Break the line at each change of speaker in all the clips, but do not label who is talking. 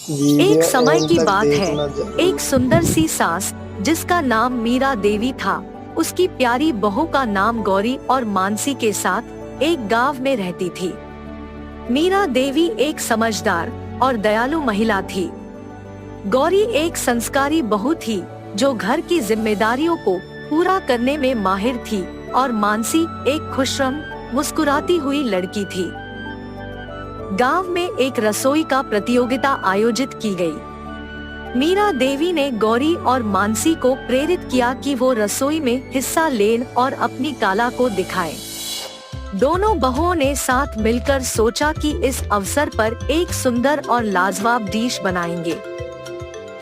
एक समय की बात है, एक सुंदर सी सास जिसका नाम मीरा देवी था, उसकी प्यारी बहू का नाम गौरी और मानसी के साथ एक गांव में रहती थी। मीरा देवी एक समझदार और दयालु महिला थी। गौरी एक संस्कारी बहू थी जो घर की जिम्मेदारियों को पूरा करने में माहिर थी और मानसी एक खुशरम मुस्कुराती हुई लड़की थी। गांव में एक रसोई का प्रतियोगिता आयोजित की गई। मीरा देवी ने गौरी और मानसी को प्रेरित किया कि वो रसोई में हिस्सा लें और अपनी कला को दिखाएं। दोनों बहुओं ने साथ मिलकर सोचा कि इस अवसर पर एक सुंदर और लाजवाब डिश बनाएंगे।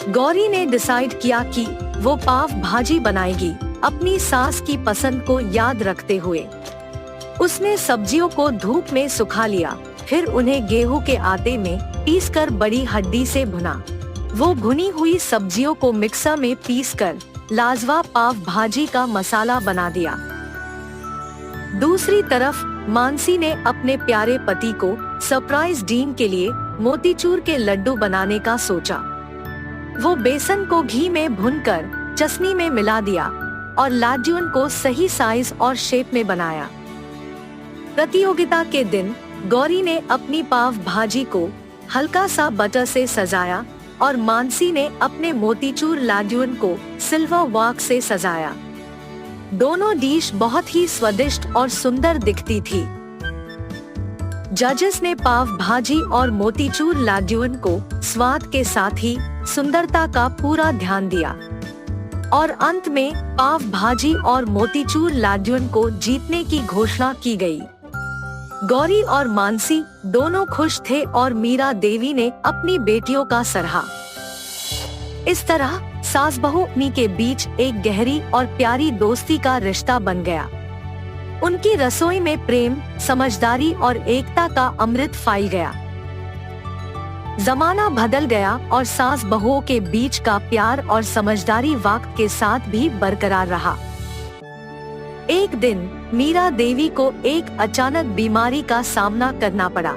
गौरी ने डिसाइड किया कि वो पाव भाजी बनाएगी, अपनी सास की पसंद को याद रखते हुए। उसने सब्जियों को धूप में सुखा लिया, फिर उन्हें गेहूं के आटे में पीसकर बड़ी हड्डी से भुना। वो भुनी हुई सब्जियों को मिक्सर में पीसकर लाजवाब पाव भाजी का मसाला बना दिया। दूसरी तरफ मानसी ने अपने प्यारे पति को सरप्राइज डिनर के लिए मोतीचूर के लड्डू बनाने का सोचा। वो बेसन को घी में भूनकर चटनी में मिला दिया और लड्डुओं को सही साइज और शेप में बनाया। प्रतियोगिता के दिन गौरी ने अपनी पाव भाजी को हल्का सा बटर से सजाया और मानसी ने अपने मोतीचूर लड्डुओं को सिल्वर वॉक्स से सजाया। दोनों डिश बहुत ही स्वादिष्ट और सुंदर दिखती थी। जजेस ने पाव भाजी और मोतीचूर लड्डुओं को स्वाद के साथ ही सुंदरता का पूरा ध्यान दिया और अंत में पाव भाजी और मोतीचूर लड्डुओं को जीतने की घोषणा की गई। गौरी और मानसी दोनों खुश थे और मीरा देवी ने अपनी बेटियों का सराहा। इस तरह सास बहू के बीच एक गहरी और प्यारी दोस्ती का रिश्ता बन गया। उनकी रसोई में प्रेम, समझदारी और एकता का अमृत फैल गया। जमाना बदल गया और सास बहुओं के बीच का प्यार और समझदारी वक्त के साथ भी बरकरार रहा। एक दिन मीरा देवी को एक अचानक बीमारी का सामना करना पड़ा।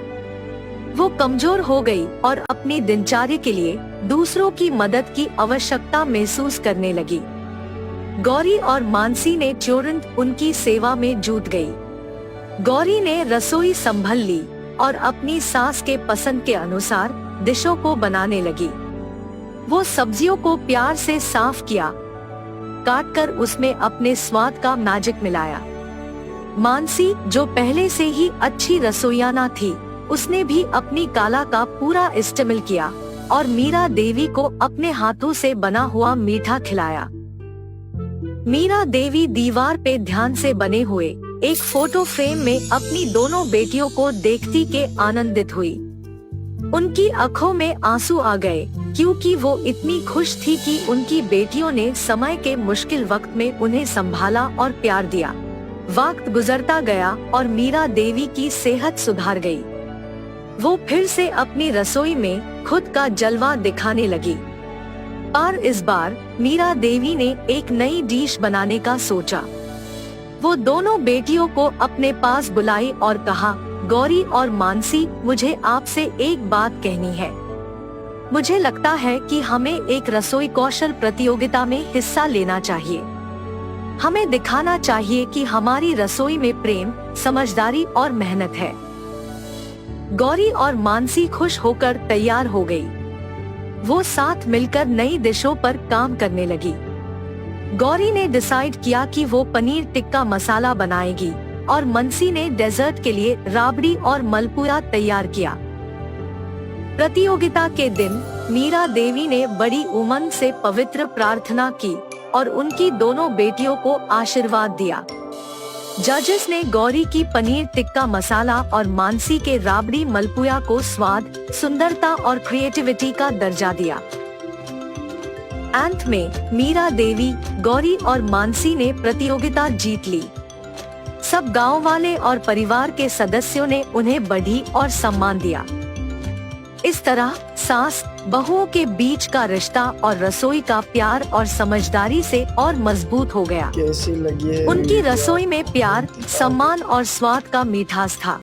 वो कमजोर हो गई और अपनी दिनचर्या के लिए दूसरों की मदद की आवश्यकता महसूस करने लगी। गौरी और मानसी ने तुरंत उनकी सेवा में जुट गई। गौरी ने रसोई संभाल ली और अपनी सास के पसंद के अनुसार डिशों को बनाने लगी। वो सब्जियों को प्यार से साफ किया, काटकर उसमें अपने स्वाद का मैजिक मिलाया। मानसी, जो पहले से ही अच्छी रसोइयाना थी, उसने भी अपनी कला का पूरा इस्तेमाल किया और मीरा देवी को अपने हाथों से बना हुआ मीठा खिलाया। मीरा देवी दीवार पे ध्यान से बने हुए एक फोटो फ्रेम में अपनी दोनों बेटियों को देखती के आनंदित हुई। उनकी आंखों में आंसू आ गए क्योंकि वो इतनी खुश थी कि उनकी बेटियों ने समय के मुश्किल वक्त में उन्हें संभाला और प्यार दिया। वक्त गुजरता गया और मीरा देवी की सेहत सुधार गई। वो फिर से अपनी रसोई में खुद का जलवा दिखाने लगी। पर इस बार मीरा देवी ने एक नई डिश बनाने का सोचा। वो दोनों बेटियों को अपने पास बुलाई और कहा, गौरी और मानसी, मुझे आपसे एक बात कहनी है। मुझे लगता है कि हमें एक रसोई कौशल प्रतियोगिता में हिस्सा लेना चाहिए। हमें दिखाना चाहिए कि हमारी रसोई में प्रेम, समझदारी और मेहनत है। गौरी और मानसी खुश होकर तैयार हो गई। वो साथ मिलकर नई डिशों पर काम करने लगी। गौरी ने डिसाइड किया कि वो पनीर टिक्का मसाला बनाएगी और मानसी ने डेजर्ट के लिए राबड़ी और मलपुआ तैयार किया। प्रतियोगिता के दिन मीरा देवी ने बड़ी उमंग से पवित्र प्रार्थना की और उनकी दोनों बेटियों को आशीर्वाद दिया। जजेस ने गौरी की पनीर टिक्का मसाला और मानसी के राबड़ी मलपुआ को स्वाद, सुंदरता और क्रिएटिविटी का दर्जा दिया। अंत में मीरा देवी, गौरी और मानसी ने प्रतियोगिता जीत ली। सब गांव वाले और परिवार के सदस्यों ने उन्हें बढ़ी और सम्मान दिया। इस तरह सास बहुओं के बीच का रिश्ता और रसोई का प्यार और समझदारी से और मजबूत हो गया।
कैसी लगी है?
उनकी रसोई में प्यार, सम्मान और स्वाद का मिठास था।